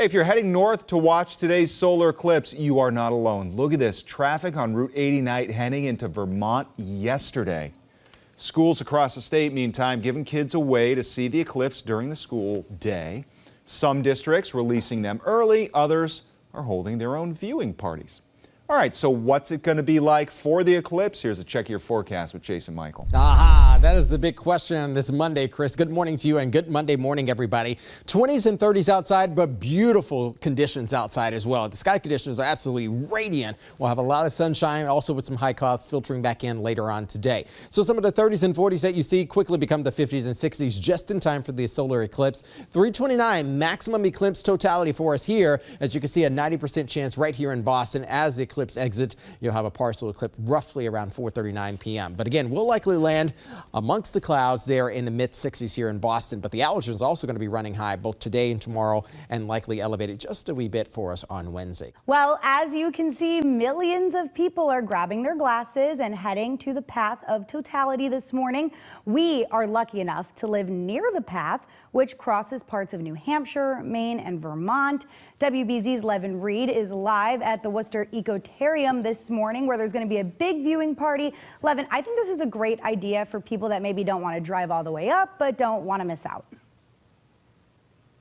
If you're heading north to watch today's solar eclipse, you are not alone. Look at this traffic on Route 89 heading into Vermont yesterday. Schools across the state, meantime, giving kids a way to see the eclipse during the school day. Some districts releasing them early, others are holding their own viewing parties. All right, so what's it going to be like for the eclipse? Here's a check of your forecast with Jason Michael. Aha, that is the big question on this Monday, Chris. Good morning to you and good Monday morning, everybody. 20s and 30s outside, but beautiful conditions outside as well. The sky conditions are absolutely radiant. We'll have a lot of sunshine, also with some high clouds filtering back in later on today. So some of the 30s and 40s that you see quickly become the 50s and 60s just in time for the solar eclipse. 329 maximum eclipse totality for us here. As you can see, a 90% chance right here in Boston as the eclipse exit. You'll have a partial eclipse roughly around 4:39 p.m. But again, we'll likely land amongst the clouds there in the mid 60s here in Boston. But the altitude is also going to be running high both today and tomorrow, and likely elevated just a wee bit for us on Wednesday. Well, as you can see, millions of people are grabbing their glasses and heading to the path of totality this morning. We are lucky enough to live near the path, which crosses parts of New Hampshire, Maine, and Vermont. WBZ's Levin Reed is live at the Worcester Ecotarium this morning, where there's going to be a big viewing party. Levin, I think this is a great idea for people that maybe don't want to drive all the way up, but don't want to miss out.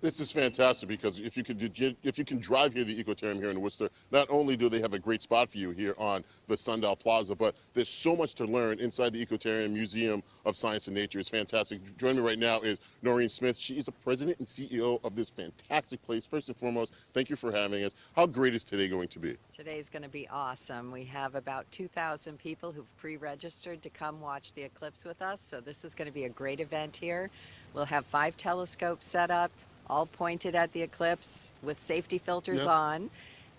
This is fantastic because if you can drive here to the Ecotarium here in Worcester, not only do they have a great spot for you here on the Sundial Plaza, but there's so much to learn inside the Ecotarium Museum of Science and Nature. It's fantastic. Joining me right now is Noreen Smith. She is the president and CEO of this fantastic place. First and foremost, thank you for having us. How great is today going to be? Today's going to be awesome. We have about 2,000 people who've pre-registered to come watch the eclipse with us, so this is going to be a great event here. We'll have 5 telescopes set up, all pointed at the eclipse with safety filters on,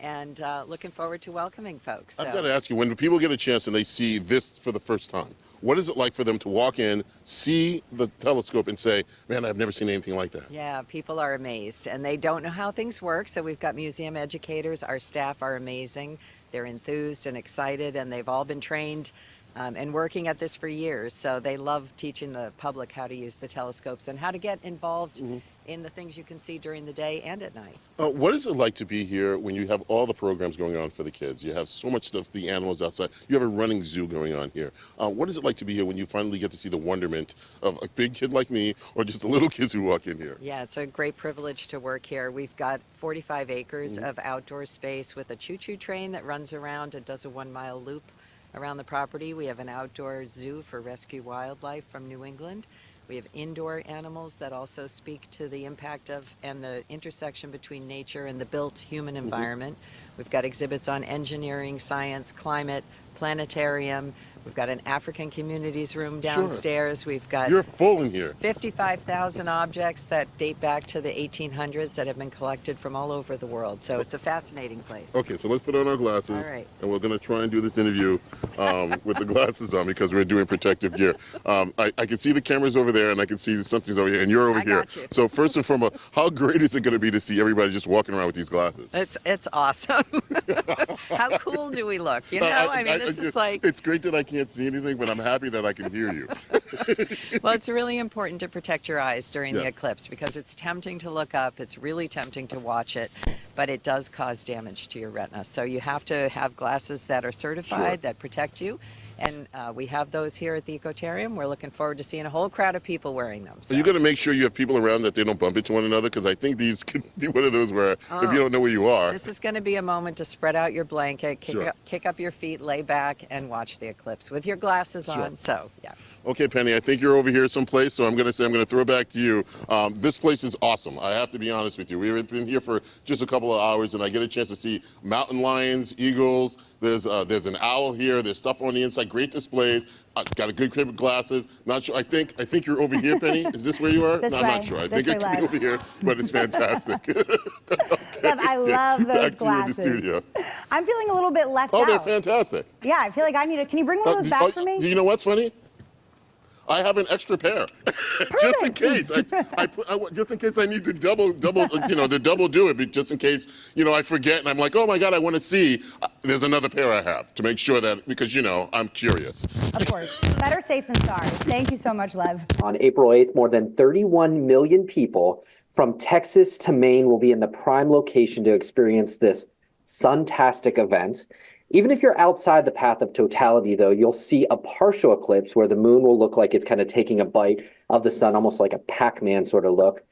and looking forward to welcoming folks. I've got to ask you, when people get a chance and they see this for the first time, what is it like for them to walk in, see the telescope and say, man, I've never seen anything like that? Yeah, people are amazed and they don't know how things work. So we've got museum educators. Our staff are amazing. They're enthused and excited, and they've all been trained and working at this for years. So they love teaching the public how to use the telescopes and how to get involved in the things you can see during the day and at night. What is it like to be here when you have all the programs going on for the kids? You have so much stuff, the animals outside. You have a running zoo going on here. What is it like to be here when you finally get to see the wonderment of a big kid like me or just the little kids who walk in here? Yeah, it's a great privilege to work here. We've got 45 acres of outdoor space with a choo-choo train that runs around and does a 1-mile loop around the property. We have an outdoor zoo for rescue wildlife from New England. We have indoor animals that also speak to the impact of and the intersection between nature and the built human environment. We've got exhibits on engineering, science, climate, planetarium. We've got an African communities room downstairs. We've got You're full in here. 55,000 objects that date back to the 1800s that have been collected from all over the world. So it's a fascinating place. Okay, so let's put on our glasses. All right. And we're going to try and do this interview with the glasses on because we're doing protective gear. I can see the cameras over there, and I can see something's over here, and you're over here. Got you. So first and foremost, how great is it going to be to see everybody just walking around with these glasses? It's awesome. How cool do we look? You know, I mean, this is like... It's great that I can't see anything, but I'm happy that I can hear you. Well, it's really important to protect your eyes during the eclipse because it's tempting to look up. It's really tempting to watch it, but it does cause damage to your retina. So you have to have glasses that are certified, that protect you. And we have those here at the Ecotarium. We're looking forward to seeing a whole crowd of people wearing them. So. Are you going to make sure you have people around that they don't bump into one another? Because I think these could be one of those where if you don't know where you are. This is going to be a moment to spread out your blanket, kick up your feet, lay back, and watch the eclipse with your glasses on. So, yeah. Okay, Penny, I think you're over here someplace, so I'm going to throw it back to you. This place is awesome. I have to be honest with you. We've been here for just a couple of hours, and I get a chance to see mountain lions, eagles. There's an owl here. There's stuff on the inside. Great displays. Got a good crib of glasses. Not sure. I think you're over here, Penny. Is this where you are? No, I'm not sure. I think it could be over here, but it's fantastic. Okay. I love those back glasses. To you in the studio. I'm feeling a little bit left out. Oh, they're fantastic. Yeah, I feel like I need to. Can you bring one of those back for me? Do you know what's funny? I have an extra pair just in case. Just in case I need to double, to double do it, just in case, I forget and I'm like, oh my God, I want to see. There's another pair I have to make sure that, because, I'm curious. Of course. Better safe than sorry. Thank you so much, Lev. On April 8th, more than 31 million people from Texas to Maine will be in the prime location to experience this suntastic event. Even if you're outside the path of totality, though, you'll see a partial eclipse where the moon will look like it's kind of taking a bite of the sun, almost like a Pac-Man sort of look.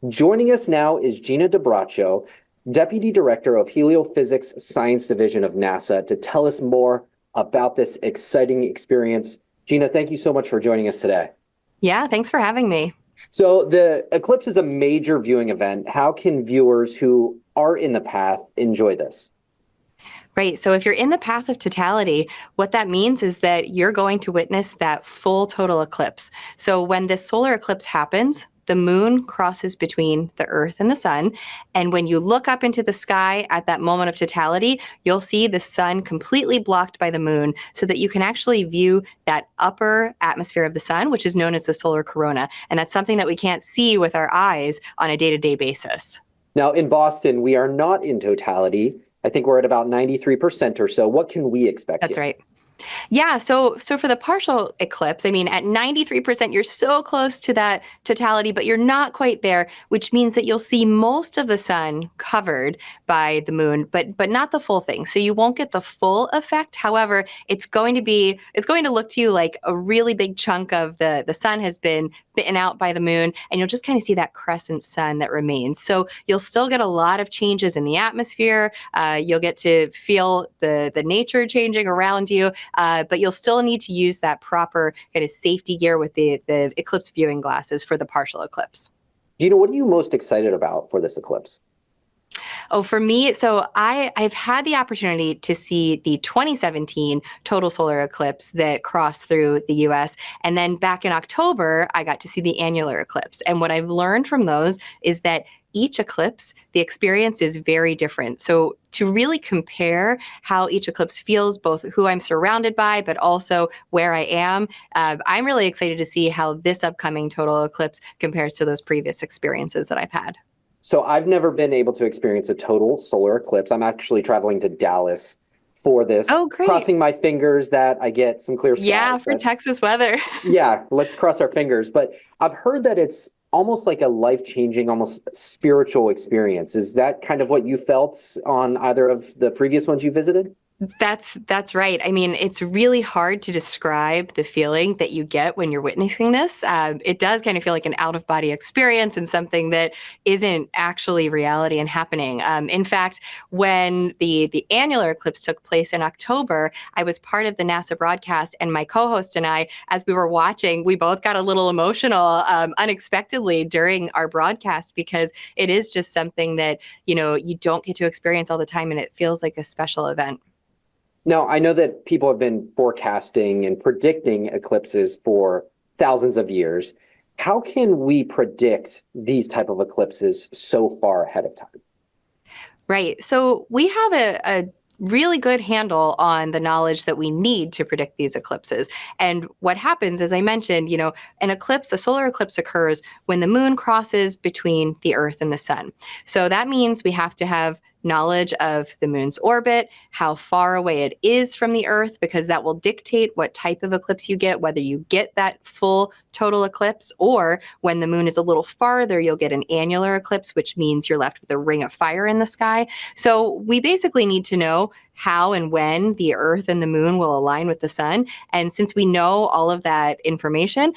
Joining us now is Gina DiBraccio, Deputy Director of Heliophysics Science Division of NASA, to tell us more about this exciting experience. Gina, thank you so much for joining us today. Yeah, thanks for having me. So the eclipse is a major viewing event. How can viewers who are in the path enjoy this? Right. So if you're in the path of totality, what that means is that you're going to witness that full total eclipse. So when this solar eclipse happens, the moon crosses between the Earth and the sun. And when you look up into the sky at that moment of totality, you'll see the sun completely blocked by the moon so that you can actually view that upper atmosphere of the sun, which is known as the solar corona. And that's something that we can't see with our eyes on a day-to-day basis. Now, in Boston, we are not in totality. I think we're at about 93% or so. What can we expect That's here? right. Yeah, so for the partial eclipse, I mean, at 93%, you're so close to that totality, but you're not quite there, which means that you'll see most of the sun covered by the moon, but not the full thing. So you won't get the full effect. However, it's going to look to you like a really big chunk of the sun has been bitten out by the moon, and you'll just kind of see that crescent sun that remains. So you'll still get a lot of changes in the atmosphere. You'll get to feel the nature changing around you. But you'll still need to use that proper kind of safety gear with the eclipse viewing glasses for the partial eclipse. Gina, what are you most excited about for this eclipse? Oh, for me, so I've had the opportunity to see the 2017 total solar eclipse that crossed through the US. And then back in October, I got to see the annular eclipse. And what I've learned from those is that each eclipse, the experience is very different. So to really compare how each eclipse feels, both who I'm surrounded by, but also where I am, I'm really excited to see how this upcoming total eclipse compares to those previous experiences that I've had. So I've never been able to experience a total solar eclipse. I'm actually traveling to Dallas for this. Oh, great. Crossing my fingers that I get some clear skies. Yeah, for Texas weather. Yeah, let's cross our fingers. But I've heard that it's almost like a life-changing, almost spiritual experience. Is that kind of what you felt on either of the previous ones you visited? That's right. I mean, it's really hard to describe the feeling that you get when you're witnessing this. It does kind of feel like an out-of-body experience and something that isn't actually reality and happening. In fact, when the annular eclipse took place in October, I was part of the NASA broadcast, and my co-host and I, as we were watching, we both got a little emotional unexpectedly during our broadcast, because it is just something that, you don't get to experience all the time, and it feels like a special event. Now, I know that people have been forecasting and predicting eclipses for thousands of years. How can we predict these type of eclipses so far ahead of time? Right. So we have a really good handle on the knowledge that we need to predict these eclipses. And what happens, as I mentioned, an eclipse, a solar eclipse occurs when the moon crosses between the Earth and the sun. So that means we have to have knowledge of the moon's orbit, how far away it is from the Earth, because that will dictate what type of eclipse you get, whether you get that full total eclipse, or when the moon is a little farther, you'll get an annular eclipse, which means you're left with a ring of fire in the sky. So we basically need to know how and when the Earth and the moon will align with the sun. And since we know all of that information,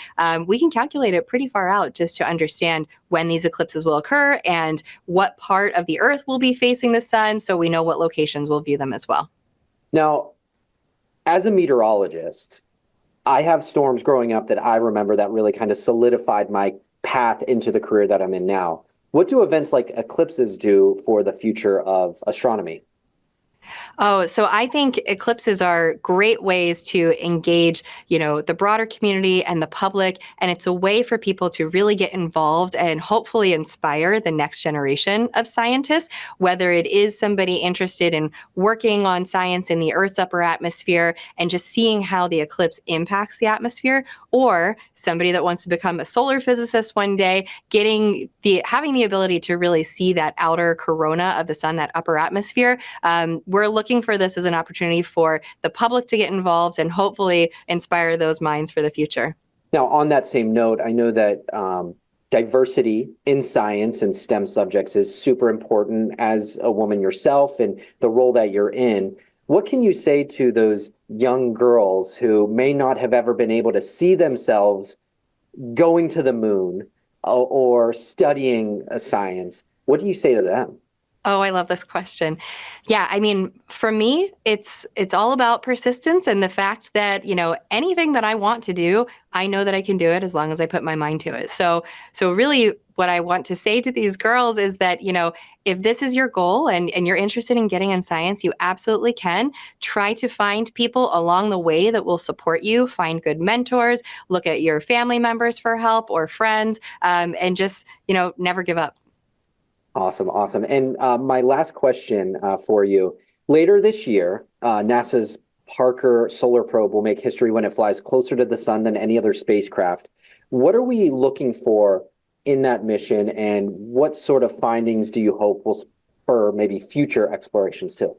we can calculate it pretty far out just to understand when these eclipses will occur and what part of the Earth will be facing the sun, so we know what locations will view them as well. Now, as a meteorologist, I have storms growing up that I remember that really kind of solidified my path into the career that I'm in now. What do events like eclipses do for the future of astronomy? Oh, so I think eclipses are great ways to engage, the broader community and the public. And it's a way for people to really get involved and hopefully inspire the next generation of scientists, whether it is somebody interested in working on science in the Earth's upper atmosphere and just seeing how the eclipse impacts the atmosphere, or somebody that wants to become a solar physicist one day, having the ability to really see that outer corona of the sun, that upper atmosphere. We're looking for this as an opportunity for the public to get involved and hopefully inspire those minds for the future. Now, on that same note, I know that diversity in science and STEM subjects is super important as a woman yourself and the role that you're in. What can you say to those young girls who may not have ever been able to see themselves going to the moon or studying science? What do you say to them? Oh, I love this question. Yeah, I mean, for me, it's all about persistence and the fact that, anything that I want to do, I know that I can do it as long as I put my mind to it. So really what I want to say to these girls is that, if this is your goal and you're interested in getting in science, you absolutely can. Try to find people along the way that will support you, find good mentors, look at your family members for help or friends, and just, never give up. Awesome, awesome. And my last question for you. Later this year, NASA's Parker Solar Probe will make history when it flies closer to the sun than any other spacecraft. What are we looking for in that mission, and what sort of findings do you hope will spur maybe future explorations too?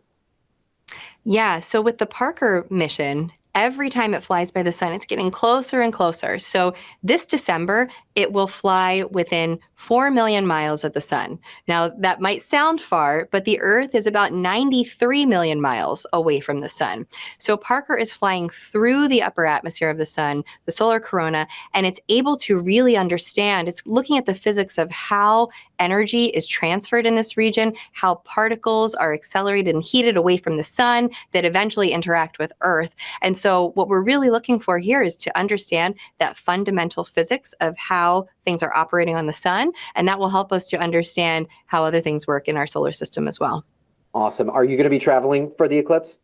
Yeah, so with the Parker mission, every time it flies by the sun, it's getting closer and closer. So this December, it will fly within 4 million miles of the sun. Now, that might sound far, but the Earth is about 93 million miles away from the sun. So Parker is flying through the upper atmosphere of the sun, the solar corona, and it's able to really understand, it's looking at the physics of how energy is transferred in this region, how particles are accelerated and heated away from the sun that eventually interact with Earth. And so what we're really looking for here is to understand that fundamental physics of how things are operating on the sun, and that will help us to understand how other things work in our solar system as well. Awesome. Are you going to be traveling for the eclipse?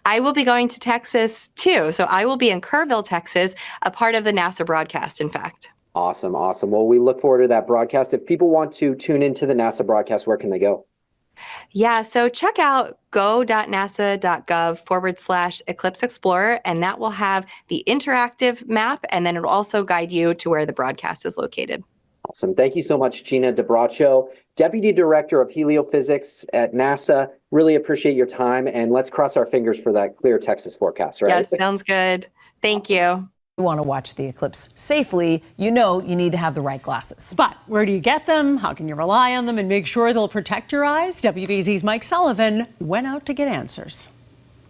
I will be going to Texas too. So I will be in Kerrville, Texas, a part of the NASA broadcast, in fact. Awesome, awesome. Well, we look forward to that broadcast. If people want to tune into the NASA broadcast, where can they go? Yeah, so check out go.nasa.gov/Eclipse Explorer, and that will have the interactive map, and then it'll also guide you to where the broadcast is located. Awesome. Thank you so much, Gina DeBraccio, Deputy Director of Heliophysics at NASA. Really appreciate your time, and let's cross our fingers for that clear Texas forecast, right? Yes, sounds good. Thank you. You want to watch the eclipse safely, you need to have the right glasses. But where do you get them? How can you rely on them and make sure they'll protect your eyes? WBZ's Mike Sullivan went out to get answers.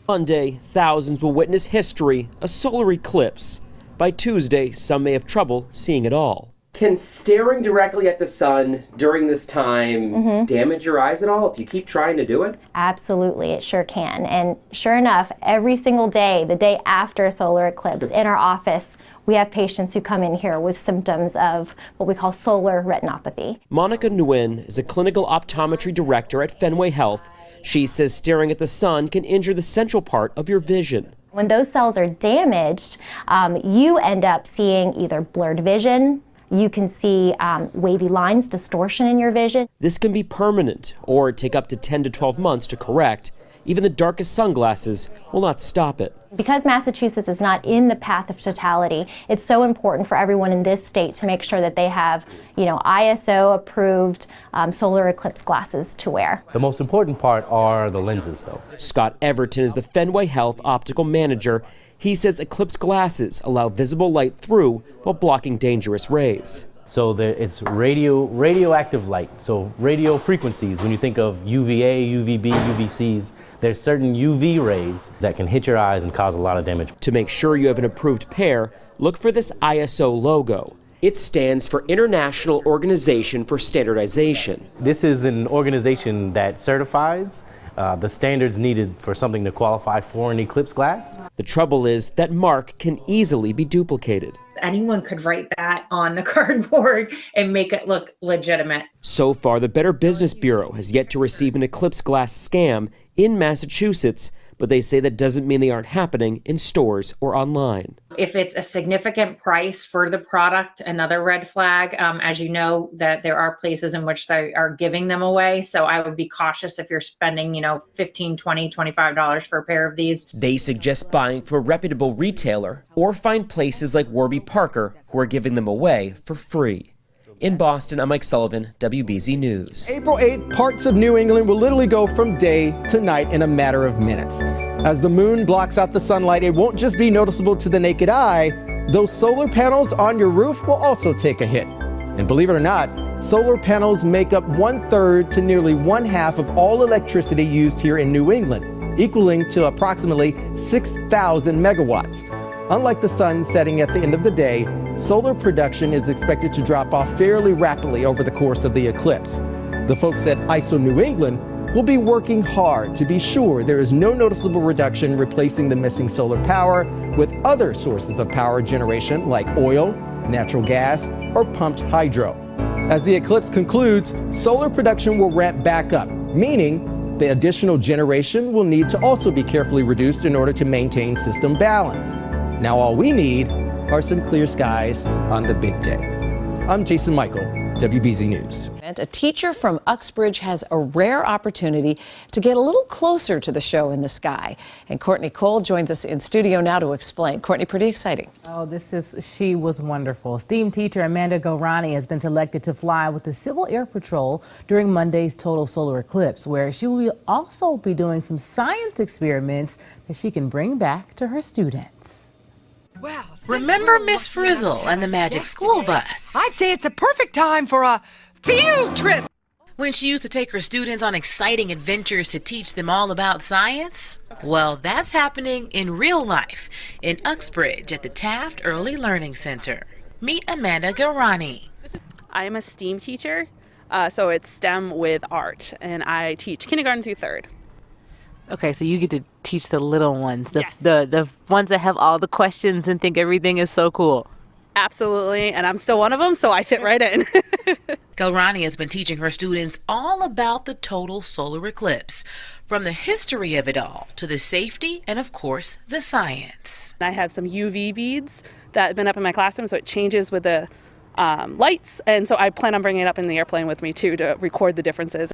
Monday, thousands will witness history, a solar eclipse. By Tuesday, some may have trouble seeing it all. Can staring directly at the sun during this time damage your eyes at all if you keep trying to do it? Absolutely, it sure can. And sure enough, every single day, the day after a solar eclipse, in our office, we have patients who come in here with symptoms of what we call solar retinopathy. Monica Nguyen is a clinical optometry director at Fenway Health. She says staring at the sun can injure the central part of your vision. When those cells are damaged, you end up seeing either blurred vision, you can see wavy lines, distortion in your vision. This can be permanent or take up to 10 to 12 months to correct. Even the darkest sunglasses will not stop it. Because Massachusetts is not in the path of totality, it's so important for everyone in this state to make sure that they have, ISO approved solar eclipse glasses to wear. The most important part are the lenses, though. Scott Everton is the Fenway Health optical manager. He says eclipse glasses allow visible light through while blocking dangerous rays. So it's radioactive light, so radio frequencies. When you think of UVA, UVB, UVCs, there's certain UV rays that can hit your eyes and cause a lot of damage. To make sure you have an approved pair, look for this ISO logo. It stands for International Organization for Standardization. This is an organization that certifies the standards needed for something to qualify for an eclipse glass. The trouble is that mark can easily be duplicated. Anyone could write that on the cardboard and make it look legitimate. So far, the Better Business Bureau has yet to receive an Eclipse glass scam in Massachusetts, but they say that doesn't mean they aren't happening in stores or online. If it's a significant price for the product, another red flag. As you know, that there are places in which they are giving them away. So I would be cautious if you're spending, $15, $20, $25 for a pair of these. They suggest buying from a reputable retailer or find places like Warby Parker who are giving them away for free. In Boston, I'm Mike Sullivan, WBZ News. April 8th, parts of New England will literally go from day to night in a matter of minutes. As the moon blocks out the sunlight, it won't just be noticeable to the naked eye. Those solar panels on your roof will also take a hit. And believe it or not, solar panels make up 1/3 to nearly 1/2 of all electricity used here in New England, equaling to approximately 6,000 megawatts. Unlike the sun setting at the end of the day, solar production is expected to drop off fairly rapidly over the course of the eclipse. The folks at ISO New England will be working hard to be sure there is no noticeable reduction replacing the missing solar power with other sources of power generation like oil, natural gas, or pumped hydro. As the eclipse concludes, solar production will ramp back up, meaning the additional generation will need to also be carefully reduced in order to maintain system balance. Now all we need are some clear skies on the big day. I'm Jason Michael, WBZ News. A teacher from Uxbridge has a rare opportunity to get a little closer to the show in the sky. And Courtney Cole joins us in studio now to explain. Courtney, pretty exciting. Oh, she was wonderful. STEAM teacher Amanda Gorani has been selected to fly with the Civil Air Patrol during Monday's total solar eclipse, where she will also be doing some science experiments that she can bring back to her students. Well, remember Miss Frizzle and the Magic School Bus? I'd say it's a perfect time for a field trip. When she used to take her students on exciting adventures to teach them all about science? Well, that's happening in real life in Uxbridge at the Taft Early Learning Center. Meet Amanda Garani. I am a STEAM teacher, so it's STEM with art, and I teach kindergarten through 3rd. Okay, so you get to teach the little ones, the ones that have all the questions and think everything is so cool. Absolutely, and I'm still one of them, so I fit right in. Galrani has been teaching her students all about the total solar eclipse, from the history of it all to the safety and, of course, the science. I have some UV beads that have been up in my classroom, so it changes with the lights, and so I plan on bringing it up in the airplane with me, too, to record the differences.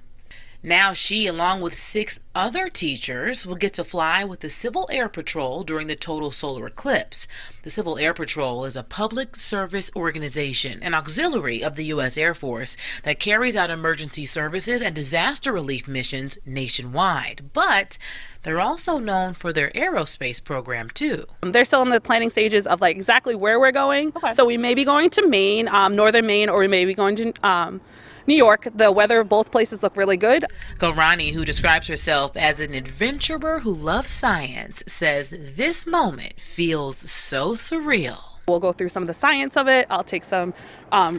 Now she, along with 6 other teachers, will get to fly with the Civil Air Patrol during the total solar eclipse. The Civil Air Patrol is a public service organization, an auxiliary of the U.S. Air Force that carries out emergency services and disaster relief missions nationwide. But they're also known for their aerospace program, too. They're still in the planning stages of exactly where we're going. Okay. So we may be going to Maine, northern Maine, or we may be going to New York. The weather of both places look really good. Gorani, who describes herself as an adventurer who loves science, says this moment feels so surreal. We'll go through some of the science of it. I'll take some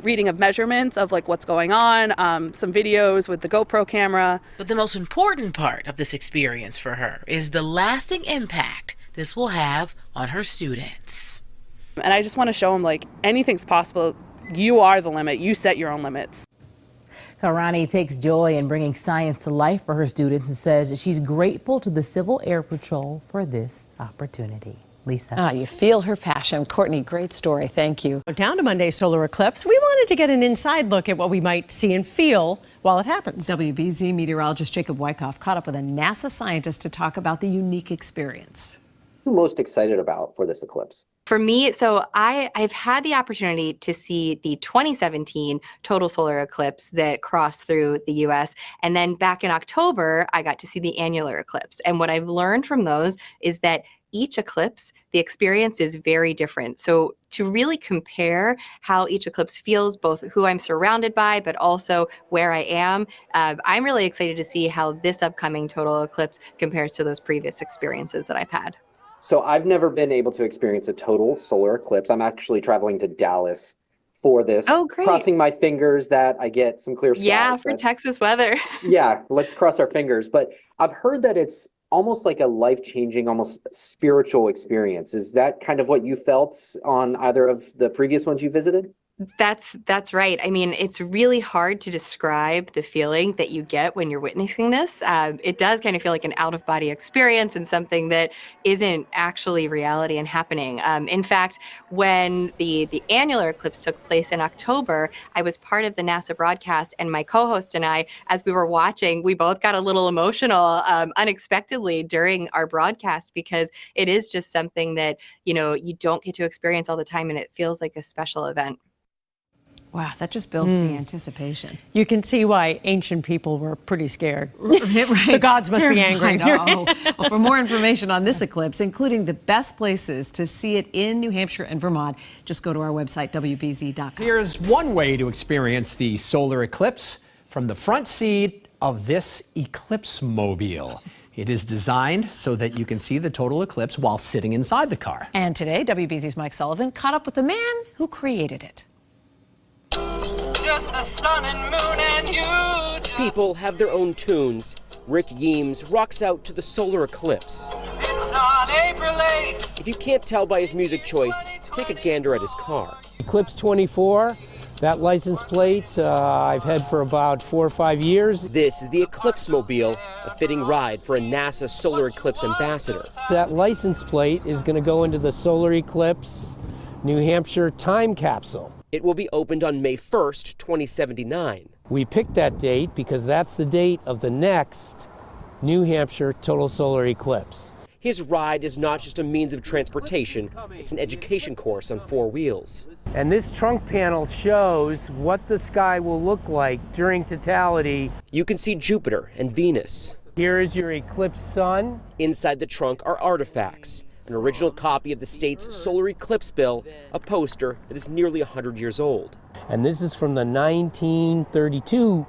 reading of measurements of what's going on, some videos with the GoPro camera. But the most important part of this experience for her is the lasting impact this will have on her students. And I just want to show them anything's possible. You are the limit. You set your own limits. Karani takes joy in bringing science to life for her students and says that she's grateful to the Civil Air Patrol for this opportunity. Lisa. You feel her passion. Courtney, great story. Thank you. Down to Monday's solar eclipse, we wanted to get an inside look at what we might see and feel while it happens. WBZ meteorologist Jacob Wyckoff caught up with a NASA scientist to talk about the unique experience. What are you most excited about for this eclipse? For me, so I've had the opportunity to see the 2017 total solar eclipse that crossed through the US. And then back in October, I got to see the annular eclipse. And what I've learned from those is that each eclipse, the experience is very different. So to really compare how each eclipse feels, both who I'm surrounded by, but also where I am, I'm really excited to see how this upcoming total eclipse compares to those previous experiences that I've had. So I've never been able to experience a total solar eclipse. I'm actually traveling to Dallas for this. Oh, great. Crossing my fingers that I get some clear skies. Yeah, for Texas weather. Yeah, let's cross our fingers. But I've heard that it's almost like a life-changing, almost spiritual experience. Is that kind of what you felt on either of the previous ones you visited? That's right. I mean, it's really hard to describe the feeling that you get when you're witnessing this. It does kind of feel like an out-of-body experience and something that isn't actually reality and happening. In fact, when the annular eclipse took place in October, I was part of the NASA broadcast, and my co-host and I, as we were watching, we both got a little emotional unexpectedly during our broadcast, because it is just something that, you know, you don't get to experience all the time, and it feels like a special event. Wow, that just builds the anticipation. You can see why ancient people were pretty scared. Right. The gods must be angry. Well, for more information on this eclipse, including the best places to see it in New Hampshire and Vermont, just go to our website, WBZ.com. Here's one way to experience the solar eclipse from the front seat of this Eclipse mobile. It is designed so that you can see the total eclipse while sitting inside the car. And today, WBZ's Mike Sullivan caught up with the man who created it. Just the sun and moon and you. People have their own tunes. Rick Yeames rocks out to the solar eclipse. It's on April 8th. If you can't tell by his music choice, take a gander at his car. Eclipse 24, that license plate I've had for about 4 or 5 years. This is the Eclipse Mobile, a fitting ride for a NASA solar eclipse ambassador. That license plate is going to go into the Solar Eclipse New Hampshire time capsule. It will be opened on May 1st, 2079. We picked that date because that's the date of the next New Hampshire total solar eclipse. His ride is not just a means of transportation, it's an education course on 4 wheels. And this trunk panel shows what the sky will look like during totality. You can see Jupiter and Venus. Here is your eclipse sun. Inside the trunk are artifacts. An original copy of the state's solar eclipse bill, a poster that is nearly 100 years old. And this is from the 1932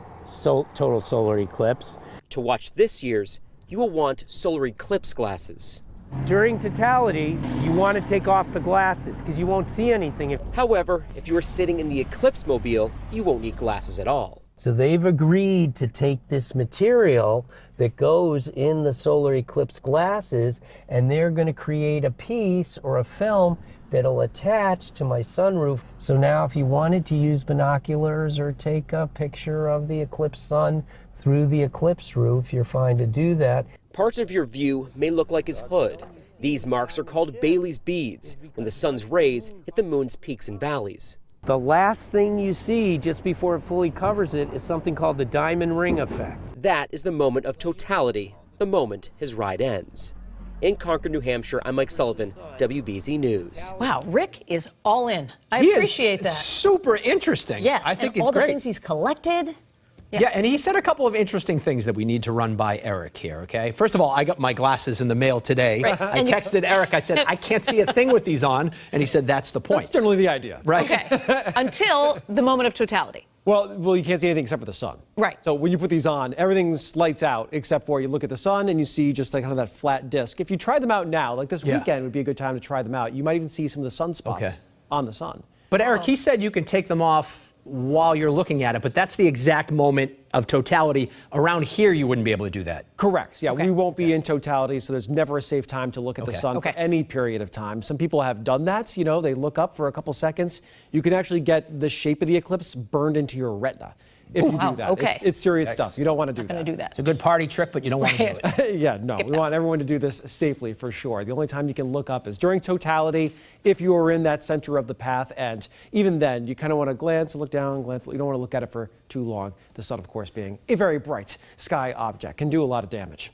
total solar eclipse. To watch this year's, you will want solar eclipse glasses. During totality, you want to take off the glasses because you won't see anything. However, if you are sitting in the Eclipse Mobile, you won't need glasses at all. So they've agreed to take this material that goes in the solar eclipse glasses, and they're going to create a piece or a film that'll attach to my sunroof. So now if you wanted to use binoculars or take a picture of the eclipse sun through the eclipse roof, you're fine to do that. Parts of your view may look like his hood. These marks are called Bailey's beads, when the sun's rays hit the moon's peaks and valleys. The last thing you see just before it fully covers it is something called the diamond ring effect. That is the moment of totality, the moment his ride ends. In Concord, New Hampshire, I'm Mike Sullivan, WBZ News. Wow, Rick is all in. I He appreciate is that. super interesting. Yes, I think and it's all the great. things he's collected. Yeah, and he said a couple of interesting things that we need to run by Eric here, okay? First of all, I got my glasses in the mail today. Right. I texted Eric, I said, I can't see a thing with these on, and he said, that's the point. That's generally the idea. Right. Okay, until the moment of totality. Well, you can't see anything except for the sun. Right. So when you put these on, everything lights out except for you look at the sun and you see just like kind of that flat disc. If you try them out now, like this weekend would be a good time to try them out. You might even see some of the sunspots on the sun. But Eric, he said you can take them off while you're looking at it, but that's the exact moment of totality. Around here, you wouldn't be able to do that. Correct. Yeah, we won't be in totality, so there's never a safe time to look at the sun for any period of time. Some people have done that. You know, they look up for a couple seconds. You can actually get the shape of the eclipse burned into your retina if you do that. Okay. It's serious stuff. You don't want to do that. I'm going to do that. It's a good party trick, but you don't want to do it. Yeah, no, we want everyone to do this safely for sure. The only time you can look up is during totality if you are in that center of the path, and even then you kind of want to glance and look down, glance. You don't want to look at it for too long. The sun, of course, being a very bright sky object, can do a lot of damage.